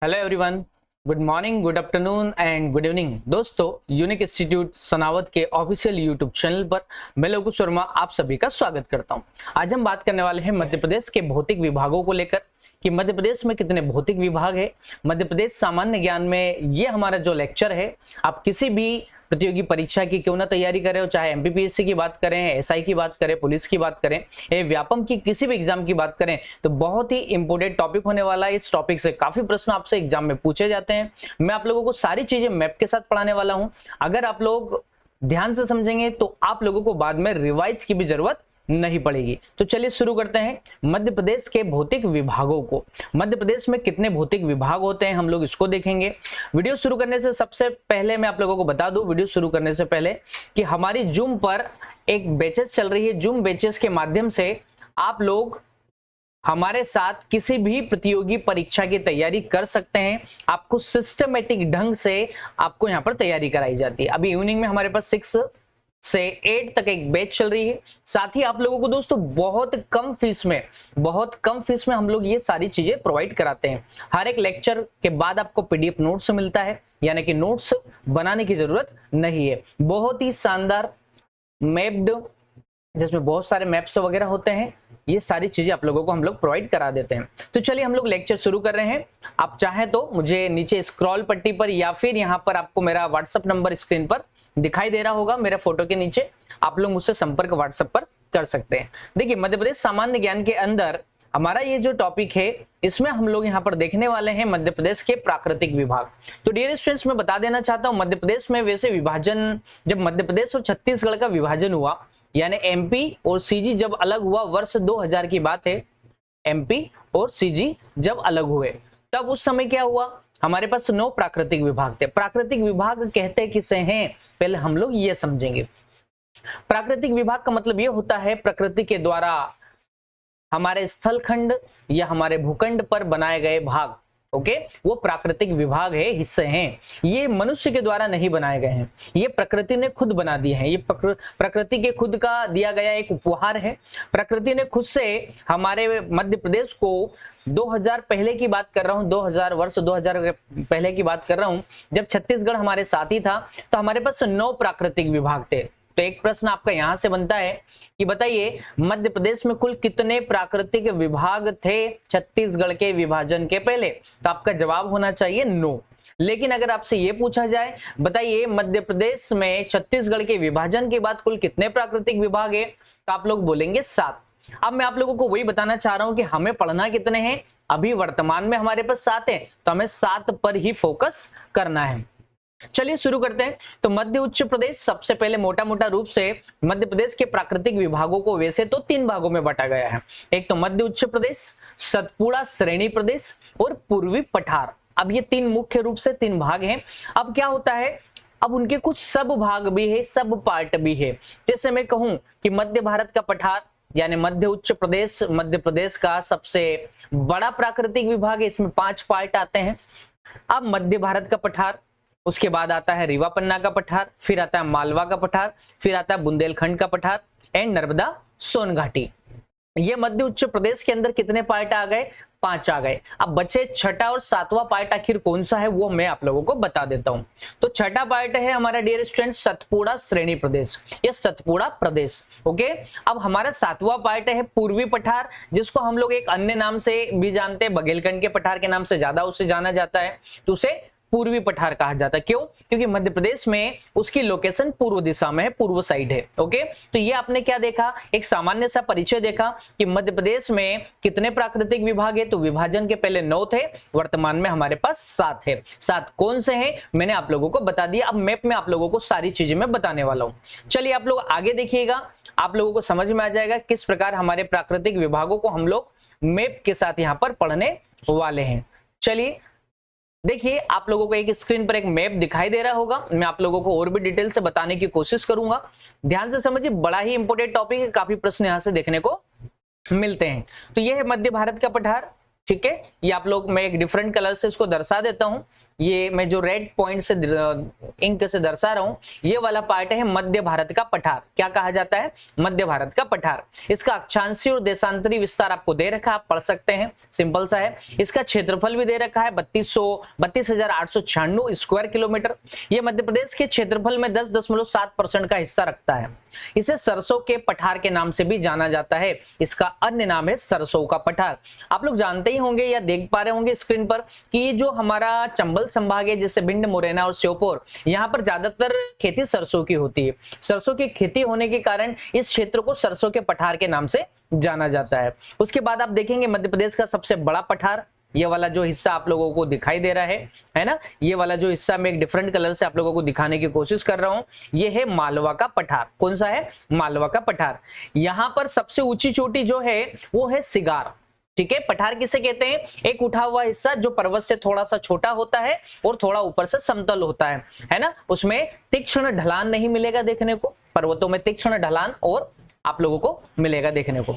Hello everyone, good morning, good afternoon and good evening. दोस्तों, unique institute Sanawat के official YouTube channel पर मैं लघु शर्मा आप सभी का स्वागत करता हूं। आज हम बात करने वाले हैं मध्य प्रदेश के भौतिक विभागों को लेकर कि मध्य प्रदेश में कितने भौतिक विभाग है। मध्य प्रदेश सामान्य ज्ञान में ये हमारा जो लेक्चर है, आप किसी भी प्रतियोगी परीक्षा की क्यों ना तैयारी करें, हो चाहे एमपीपीएससी की बात करें, एसआई की बात करें, पुलिस की बात करें, व्यापम की किसी भी एग्जाम की बात करें, तो बहुत ही इंपोर्टेंट टॉपिक होने वाला है। इस टॉपिक से काफी प्रश्न आपसे एग्जाम में पूछे जाते हैं। मैं आप लोगों को सारी चीजें मैप के साथ पढ़ाने वाला हूं। अगर आप लोग ध्यान से समझेंगे तो आप लोगों को बाद में रिवाइज की भी जरूरत नहीं पड़ेगी। तो चलिए शुरू करते हैं मध्य प्रदेश के भौतिक विभागों को। मध्य प्रदेश में कितने भौतिक विभाग होते हैं, हम लोग इसको देखेंगे। वीडियो शुरू करने से सबसे पहले मैं आप लोगों को बता दूं, वीडियो शुरू करने से पहले, कि हमारी जूम पर एक बैचेस चल रही है। जूम बैचेस के माध्यम से आप लोग हमारे साथ किसी भी प्रतियोगी परीक्षा की तैयारी कर सकते हैं। आपको सिस्टमेटिक ढंग से आपको यहाँ पर तैयारी कराई जाती है। अभी इवनिंग में हमारे पास 6 से 8 तक एक बैच चल रही है। साथ ही आप लोगों को दोस्तों बहुत कम फीस में हम लोग ये सारी चीजें प्रोवाइड कराते हैं। हर एक लेक्चर के बाद आपको पीडीएफ नोट्स मिलता है, यानी कि नोट्स बनाने की जरूरत नहीं है। बहुत ही शानदार मैप्ड, जिसमें बहुत सारे मैप्स वगैरह होते हैं, ये सारी चीजें आप लोगों को हम लोग प्रोवाइड करा देते हैं। तो चलिए हम लोग लेक्चर शुरू कर रहे हैं। आप चाहें तो मुझे नीचे स्क्रॉल पट्टी पर या फिर यहाँ पर आपको मेरा व्हाट्सएप नंबर स्क्रीन पर दिखाई दे रहा होगा, मेरे फोटो के नीचे, आप लोग मुझसे संपर्क व्हाट्सएप पर कर सकते हैं। देखिए, मध्य प्रदेश सामान्य ज्ञान के अंदर हमारा ये जो टॉपिक है, इसमें हम लोग यहाँ पर देखने वाले हैं मध्य प्रदेश के प्राकृतिक विभाग। तो डियर स्टूडेंट्स, मैं बता देना चाहता हूँ, मध्य प्रदेश में वैसे विभाजन, जब मध्य प्रदेश और छत्तीसगढ़ का विभाजन हुआ, यानी एमपी और सीजी जब अलग हुआ, वर्ष 2000 की बात है, एमपी और सीजी जब अलग हुए, तब उस समय क्या हुआ, हमारे पास 9 प्राकृतिक विभाग थे। प्राकृतिक विभाग कहते किसे हैं, पहले हम लोग ये समझेंगे। प्राकृतिक विभाग का मतलब ये होता है प्रकृति के द्वारा हमारे स्थलखंड या हमारे भूखंड पर बनाए गए भाग। ओके, वो प्राकृतिक विभाग है, हिस्से हैं। ये मनुष्य के द्वारा नहीं बनाए गए हैं, ये प्रकृति ने खुद बना दिए हैं। ये प्रकृति के खुद का दिया गया एक उपहार है। प्रकृति ने खुद से हमारे मध्य प्रदेश को 2000 पहले की बात कर रहा हूं, 2000 पहले की बात कर रहा हूं, जब छत्तीसगढ़ हमारे साथ ही था, तो हमारे पास 9 प्राकृतिक विभाग थे। तो एक प्रश्न आपका यहां से बनता है कि बताइए, मध्य प्रदेश में कुल कितने प्राकृतिक विभाग थे छत्तीसगढ़ के विभाजन के पहले? तो आपका जवाब होना चाहिए 9। लेकिन अगर आपसे यह पूछा जाए, बताइए मध्य प्रदेश में छत्तीसगढ़ के विभाजन के बाद कुल कितने प्राकृतिक विभाग है, तो आप लोग बोलेंगे 7। अब मैं आप लोगों को वही बताना चाह रहा हूं कि हमें पढ़ना कितने हैं। अभी वर्तमान में हमारे पास 7 है, तो हमें 7 पर ही फोकस करना है। चलिए शुरू करते हैं। तो मध्य उच्च प्रदेश, सबसे पहले मोटा मोटा रूप से मध्य प्रदेश के प्राकृतिक विभागों को वैसे तो 3 भागों में बांटा गया है। एक तो मध्य उच्च प्रदेश, सतपुड़ा श्रेणी प्रदेश और पूर्वी पठार। अब ये 3 मुख्य रूप से 3 भाग हैं। अब क्या होता है, अब उनके कुछ सब भाग भी है, सब पार्ट भी है। जैसे मैं कहूं कि मध्य भारत का पठार यानी मध्य उच्च प्रदेश मध्य प्रदेश का सबसे बड़ा प्राकृतिक विभाग है, इसमें 5 पार्ट आते हैं। अब मध्य भारत का पठार, उसके बाद आता है रीवा पन्ना का पठार, फिर आता है मालवा का पठार, फिर आता है बुंदेलखंड का पठार एंड नर्मदा सोन घाटी। ये मध्य उच्च प्रदेश के अंदर कितने पार्ट आ गए? 5 आ गए। अब बचे छठा और 7वां पार्ट आखिर कौन सा है, वो मैं आप लोगों को बता देता हूं। तो छठा पार्ट है हमारा डियर स्टूडेंट सतपुड़ा श्रेणी प्रदेश या सतपुड़ा प्रदेश। ओके, अब हमारा 7वां पार्ट है पूर्वी पठार, जिसको हम लोग एक अन्य नाम से भी जानते हैं, बघेलखंड के पठार के नाम से ज्यादा उसे जाना जाता है, तो उसे पूर्वी पठार कहा जाता है। क्यों? क्योंकि मध्य प्रदेश में उसकी लोकेशन पूर्व दिशा में है, पूर्व साइड है। ओके, तो ये आपने क्या देखा, एक सामान्य सा परिचय देखा कि मध्य प्रदेश में कितने प्राकृतिक विभाग है। तो विभाजन के पहले 9 थे, वर्तमान में हमारे पास 7 है। 7 कौन से हैं मैंने आप लोगों को बता दिया। अब मैप में आप लोगों को सारी चीजें मैं बताने वाला हूं। चलिए आप लोग आगे देखिएगा, आप लोगों को समझ में आ जाएगा किस प्रकार हमारे प्राकृतिक विभागों को हम लोग मैप के साथ यहाँ पर पढ़ने वाले हैं। चलिए देखिए, आप लोगों को एक स्क्रीन पर एक मैप दिखाई दे रहा होगा। मैं आप लोगों को और भी डिटेल से बताने की कोशिश करूंगा। ध्यान से समझिए, बड़ा ही इंपॉर्टेंट टॉपिक है, काफी प्रश्न यहां से देखने को मिलते हैं। तो यह है मध्य भारत का पठार। ठीक है, ये आप लोग, मैं एक डिफरेंट कलर से इसको दर्शा देता हूं। ये मैं जो रेड पॉइंट से इंक से दर्शा रहा हूं, ये वाला पार्ट है मध्य भारत का पठार। क्या कहा जाता है? मध्य भारत का पठार। इसका अक्षांशीय और देशांतरी विस्तार आपको दे रखा है, आप पढ़ सकते हैं, सिंपल सा है। इसका क्षेत्रफल भी दे रखा है 32,896 स्क्वायर किलोमीटर। ये मध्य प्रदेश के क्षेत्रफल में 10.7% का हिस्सा रखता है। इसे सरसों के पठार के नाम से भी जाना जाता है। इसका अन्य नाम है सरसों का पठार। आप लोग जानते ही होंगे या देख पा रहे होंगे स्क्रीन पर कि ये जो हमारा चंबल संभाग है, जैसे भिंड, मुरैना और श्योपुर, यहाँ पर ज्यादातर खेती सरसों की होती है। सरसों की खेती होने के कारण इस क्षेत्र को सरसों के पठार के नाम से जाना जाता है। उसके बाद आप देखेंगे मध्य प्रदेश का सबसे बड़ा पठार, ये वाला जो हिस्सा आप लोगों को दिखाई दे रहा है ना, ये वाला जो हिस्सा मैं एक डिफरेंट कलर से आप लोगों को दिखाने की कोशिश कर रहा हूं, ये है मालवा का पठार। कौन सा है? मालवा का पठार। यहां पर सबसे ऊंची चोटी जो है वो है सिगार। ठीक है, पठार किसे कहते हैं? एक उठा हुआ हिस्सा जो पर्वत से थोड़ा सा छोटा होता है और थोड़ा ऊपर से समतल होता है ना। उसमें तीक्ष्ण ढलान नहीं मिलेगा देखने को, पर्वतों में तीक्ष्ण ढलान और आप लोगों को मिलेगा देखने को।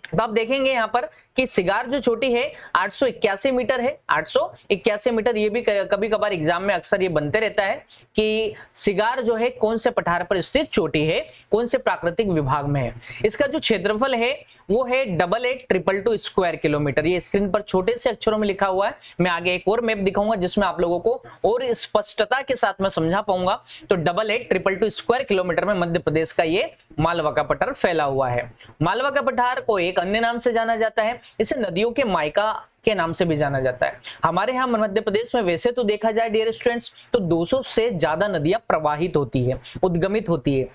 तो आप देखेंगे यहाँ पर कि सिगार जो छोटी है 881 मीटर है, 881 मीटर। ये भी कभी कभार एग्जाम में अक्सर ये बनते रहता है कि सिगार जो है कौन से पठार पर स्थित चोटी है, कौन से प्राकृतिक विभाग में है। इसका जो क्षेत्रफल है वो है 88,222 स्क्वायर किलोमीटर। ये स्क्रीन पर छोटे से अक्षरों में लिखा हुआ है। मैं आगे एक और मैप दिखाऊंगा जिसमें आप लोगों को और स्पष्टता के साथ मैं समझा पाऊंगा। तो 88,222 स्क्वायर किलोमीटर में मध्य प्रदेश का ये मालवा का पठार फैला हुआ है। मालवा का पठार को एक अन्य नाम से जाना जाता है, इसे नदियों के मायका के नाम से भी जाना जाता है। हमारे यहाँ मध्य प्रदेश में वैसे तो देखा जाए डियर स्टूडेंट्स तो 200 से ज्यादा नदियां प्रवाहित होती है, उद्गमित होती है।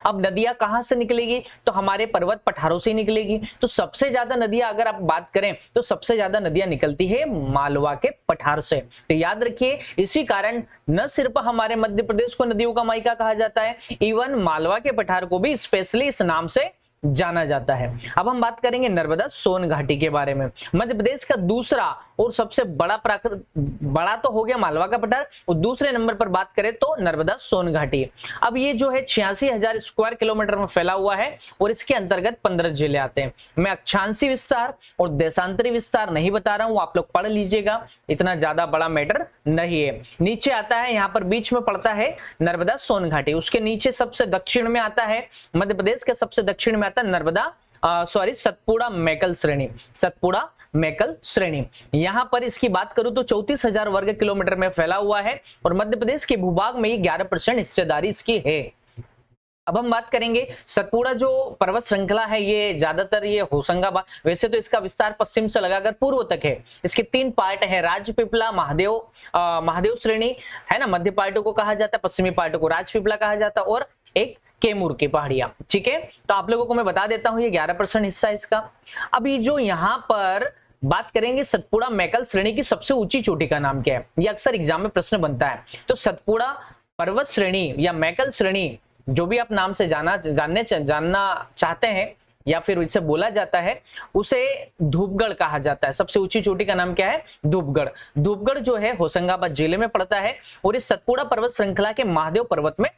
अब नदियां कहां से निकलेगी? तो हमारे पर्वत पठारों से निकलेगी। तो सबसे ज्यादा नदियां अगर आप बात करें तो सबसे ज्यादा नदियां निकलती है मालवा के पठार से। तो याद रखिए, इसी कारण न सिर्फ हमारे मध्य प्रदेश को नदियों का मायका कहा जाता है, इवन मालवा के पठार को भी स्पेशली इस नाम से जाना जाता है। अब हम बात करेंगे नर्मदा सोन घाटी के बारे में। मध्य प्रदेश का दूसरा और सबसे बड़ा तो हो गया मालवा का पठार, और दूसरे नंबर पर बात करें तो नर्मदा सोन घाटी। अब ये जो है 86,000 स्क्वायर किलोमीटर में फैला हुआ है और इसके अंतर्गत 15 जिले आते हैं। मैं अक्षांशीय विस्तार और देशांतरी विस्तार नहीं बता रहा हूं, आप लोग पढ़ लीजिएगा, इतना ज्यादा बड़ा मैटर नहीं है। नीचे आता है, यहाँ पर बीच में पड़ता है नर्मदा सोन घाटी। उसके नीचे सबसे दक्षिण में आता है, मध्य प्रदेश के सबसे दक्षिण में आता है सतपुड़ा मैकल श्रेणी। सतपुड़ा मैकल श्रेणी, यहां पर इसकी बात करूं तो 34,000 वर्ग किलोमीटर में फैला हुआ है और मध्य प्रदेश के भूभाग में 11% हिस्सेदारी इसकी है। अब हम बात करेंगे सतपुड़ा जो पर्वत श्रृंखला है, ये ज्यादातर ये होशंगाबाद, वैसे तो इसका विस्तार पश्चिम से लगाकर पूर्व तक है। इसके 3 पार्ट है, राजपीपला, महादेव श्रेणी है ना, मध्य पार्ट को कहा जाता है, पश्चिमी पार्ट को राजपीपला कहा जाता है, और एक कैमूर की पहाड़ियां। ठीक है, तो आप लोगों को मैं बता देता हूं ये 11% हिस्सा इसका। अभी जो यहां पर बात करेंगे सतपुड़ा मैकल श्रेणी की सबसे ऊंची चोटी का नाम क्या है, ये अक्सर एग्जाम में प्रश्न बनता है। तो सतपुड़ा पर्वत श्रेणी या मैकल श्रेणी, जो भी आप नाम से जानना चाहते हैं या फिर इसे बोला जाता है, उसे धूपगढ़ कहा जाता है। सबसे ऊंची चोटी का नाम क्या है? धूपगढ़। धूपगढ़ जो है होशंगाबाद जिले में पड़ता है और इस सतपुड़ा पर्वत श्रृंखला के महादेव पर्वत में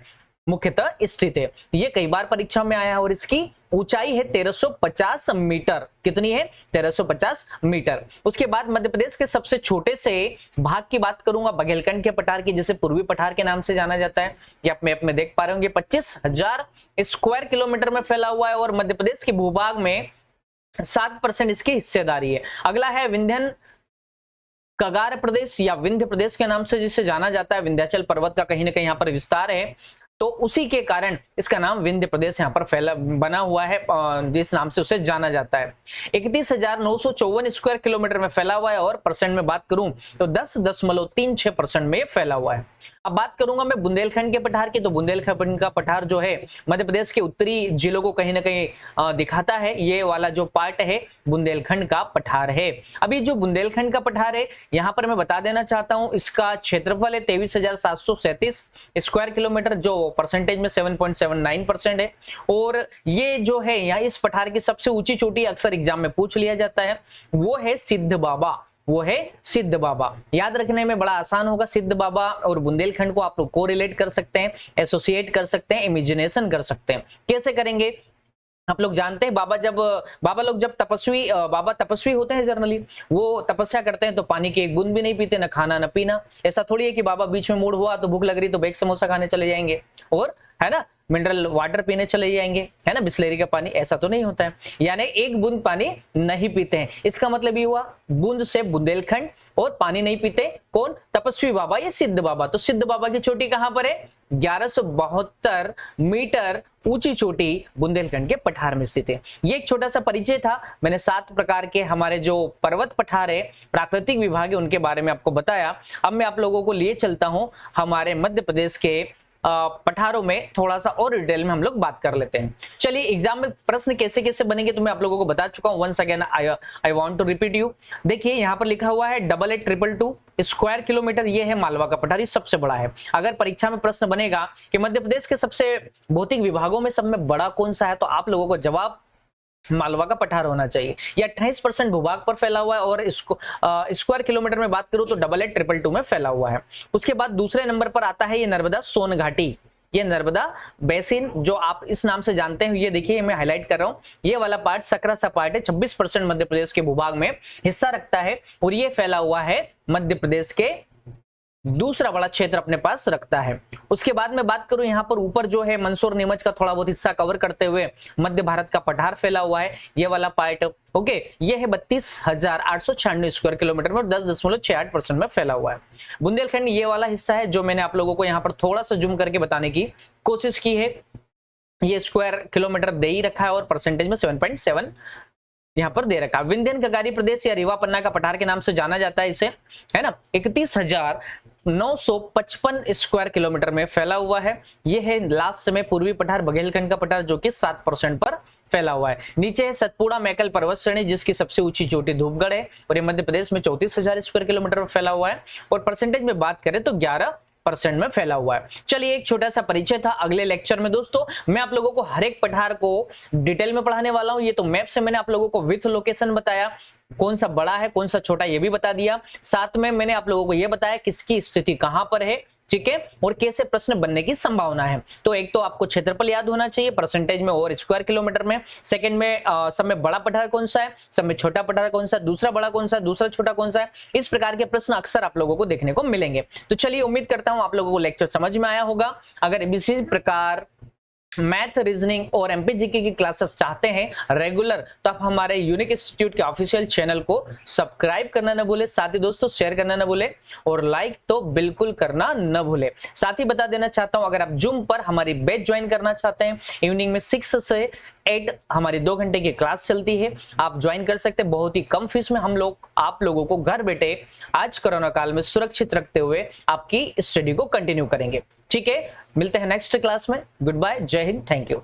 मुख्यतः स्थित है। ये कई बार परीक्षा में आया है और इसकी ऊंचाई है 1350 मीटर। कितनी है? 1350 मीटर। उसके बाद मध्य प्रदेश के सबसे छोटे से भाग की बात करूंगा बघेलखंड के पठार की, जिसे पूर्वी पठार के नाम से जाना जाता है। ये आप मैप में देख पा रहे होंगे, 25,000 स्क्वायर किलोमीटर में फैला हुआ है और मध्य प्रदेश के भूभाग में 7% इसकी हिस्सेदारी है। अगला है विंध्यन कगार प्रदेश या विंध्य प्रदेश के नाम से जिसे जाना जाता है। विंध्याचल पर्वत का कहीं ना कहीं यहाँ पर विस्तार है, तो उसी के कारण इसका नाम विंध्य प्रदेश यहाँ पर बना हुआ है, जिस नाम से उसे जाना जाता है। 31,954 स्क्वायर किलोमीटर में फैला हुआ है और परसेंट में बात करूं तो 10.36% में फैला हुआ है। अब बात करूंगा मैं बुंदेलखंड के पठार की, तो बुंदेलखंड का पठार जो है मध्य प्रदेश के उत्तरी जिलों को कहीं ना कहीं दिखाता है। ये वाला जो पार्ट है बुंदेलखंड का पठार है। अभी जो बुंदेलखंड का पठार है यहाँ पर मैं बता देना चाहता हूँ, इसका क्षेत्रफल है 23,737 स्क्वायर किलोमीटर, जो परसेंटेज में 7.79% है। और ये जो है यहाँ इस पठार की सबसे ऊंची चोटी अक्सर एग्जाम में पूछ लिया जाता है, वो है सिद्ध बाबा। वो है सिद्ध बाबा। याद रखने में बड़ा आसान होगा। सिद्ध बाबा और बुंदेलखंड को आप लोग कोरिलेट कर सकते हैं, एसोसिएट कर सकते हैं, इमेजिनेशन कर सकते हैं। कैसे करेंगे? आप लोग जानते हैं बाबा तपस्वी होते हैं जनरली, वो तपस्या करते हैं तो पानी की एक बूंद भी नहीं पीते, ना खाना ना पीना। ऐसा थोड़ी है कि बाबा बीच में मूड हुआ तो भूख लग रही तो बेक समोसा खाने चले जाएंगे और है ना मिनरल वाटर पीने चले जाएंगे, है ना बिस्लेरी का पानी, ऐसा तो नहीं होता है। यानी एक बूंद पानी नहीं पीते हैं। इसका मतलब ये हुआ बूंद से बुंदेलखंड, और पानी नहीं पीते कौन? तपस्वी बाबा या सिद्ध बाबा। तो सिद्ध बाबा की चोटी कहां पर है? 1172 मीटर ऊंची चोटी बुंदेलखंड के पठार में स्थित है। ये एक छोटा सा परिचय था। मैंने 7 प्रकार के हमारे जो पर्वत पठार है, प्राकृतिक विभाग है, उनके बारे में आपको बताया। अब मैं आप लोगों को लिए चलता हूं हमारे मध्य प्रदेश के पठारों में, थोड़ा सा और डिटेल में हम लोग बात कर लेते हैं। चलिए एग्जाम में प्रश्न कैसे कैसे बनेंगे तो मैं आप लोगों को बता चुका हूं। Once again I want to repeat you. देखिए यहाँ पर लिखा हुआ है 8822 स्क्वायर किलोमीटर, ये है मालवा का पठार, ये सबसे बड़ा है। अगर परीक्षा में प्रश्न बनेगा कि मध्य प्रदेश के सबसे भौतिक विभागों में सब में बड़ा कौन सा है, तो आप लोगों को जवाब मालवा का पठार होना चाहिए। ये 28% भूभाग पर फैला हुआ है, और इसको स्क्वायर किलोमीटर में बात करूं तो 8822 में फैला हुआ है। उसके बाद दूसरे नंबर पर आता है ये नर्मदा सोन घाटी, ये नर्मदा बेसिन जो आप इस नाम से जानते हैं। ये देखिए मैं हाईलाइट कर रहा हूं, ये वाला पार्ट सकरा सा पार्ट है, 26% मध्य प्रदेश के भूभाग में हिस्सा रखता है, और ये फैला हुआ है मध्य प्रदेश के दूसरा बड़ा क्षेत्र अपने पास रखता है। उसके बाद में बात करूं यहाँ पर ऊपर जो है मंदसौर नीमच का थोड़ा बहुत हिस्सा कवर करते हुए मध्य भारत का पठार फैला हुआ है, ये वाला पार्ट। ओके, ये है 32,896 स्क्वायर किलोमीटर में 10.68% में फैला हुआ है। बुंदेलखंड ये वाला हिस्सा है जो मैंने आप लोगों को यहाँ पर थोड़ा सा जूम करके बताने की कोशिश की है। ये स्क्वायर किलोमीटर दे ही रखा है और परसेंटेज में 7.7 यहाँ पर दे रखा है। विंध्यन कगारी प्रदेश या रीवा पन्ना का पठार के नाम से जाना जाता है इसे, है ना। 31,955 स्क्वायर किलोमीटर में फैला हुआ है। ये है लास्ट में पूर्वी पठार बघेलखंड का पठार, जो कि 7% पर फैला हुआ है। नीचे है सतपुड़ा मैकल पर्वत श्रेणी, जिसकी सबसे ऊंची चोटी धूपगढ़ है, और ये मध्य प्रदेश में 34,000 स्क्वायर किलोमीटर में फैला हुआ है, और परसेंटेज में बात करें तो 11% में फैला हुआ है। चलिए एक छोटा सा परिचय था। अगले लेक्चर में दोस्तों मैं आप लोगों को हर एक पठार को डिटेल में पढ़ाने वाला हूं। ये तो मैप से मैंने आप लोगों को विथ लोकेशन बताया, कौन सा बड़ा है कौन सा छोटा ये भी बता दिया। साथ में मैंने आप लोगों को ये बताया किसकी स्थिति कहां पर है, ठीक है, और कैसे प्रश्न बनने की संभावना है। तो एक तो आपको क्षेत्रफल याद होना चाहिए परसेंटेज में और स्क्वायर किलोमीटर में। सेकंड में सब में बड़ा पठार कौन सा है, सब में छोटा पठार कौन सा है, दूसरा बड़ा कौन सा है, दूसरा छोटा कौन सा है। इस प्रकार के प्रश्न अक्सर आप लोगों को देखने को मिलेंगे। तो चलिए उम्मीद करता हूं आप लोगों को लेक्चर समझ में आया होगा। अगर इसी प्रकार मैथ, रीजनिंग और एमपीजीके की क्लासेस चाहते हैं रेगुलर, तो आप हमारे यूनिक इंस्टीट्यूट के ऑफिशियल चैनल को सब्सक्राइब करना न भूले, साथ ही दोस्तों शेयर करना न भूले, और लाइक तो बिल्कुल करना न भूले। साथ ही बता देना चाहता हूं, अगर आप जूम पर हमारी बैच ज्वाइन करना चाहते हैं, इवनिंग में 6 से 8 हमारी 2 घंटे की क्लास चलती है, आप ज्वाइन कर सकते हैं। बहुत ही कम फीस में हम लोग आप लोगों को घर बैठे आज कोरोना काल में सुरक्षित रखते हुए आपकी स्टडी को कंटिन्यू करेंगे। ठीक है, मिलते हैं नेक्स्ट क्लास में। गुड बाय, जय हिंद, थैंक यू।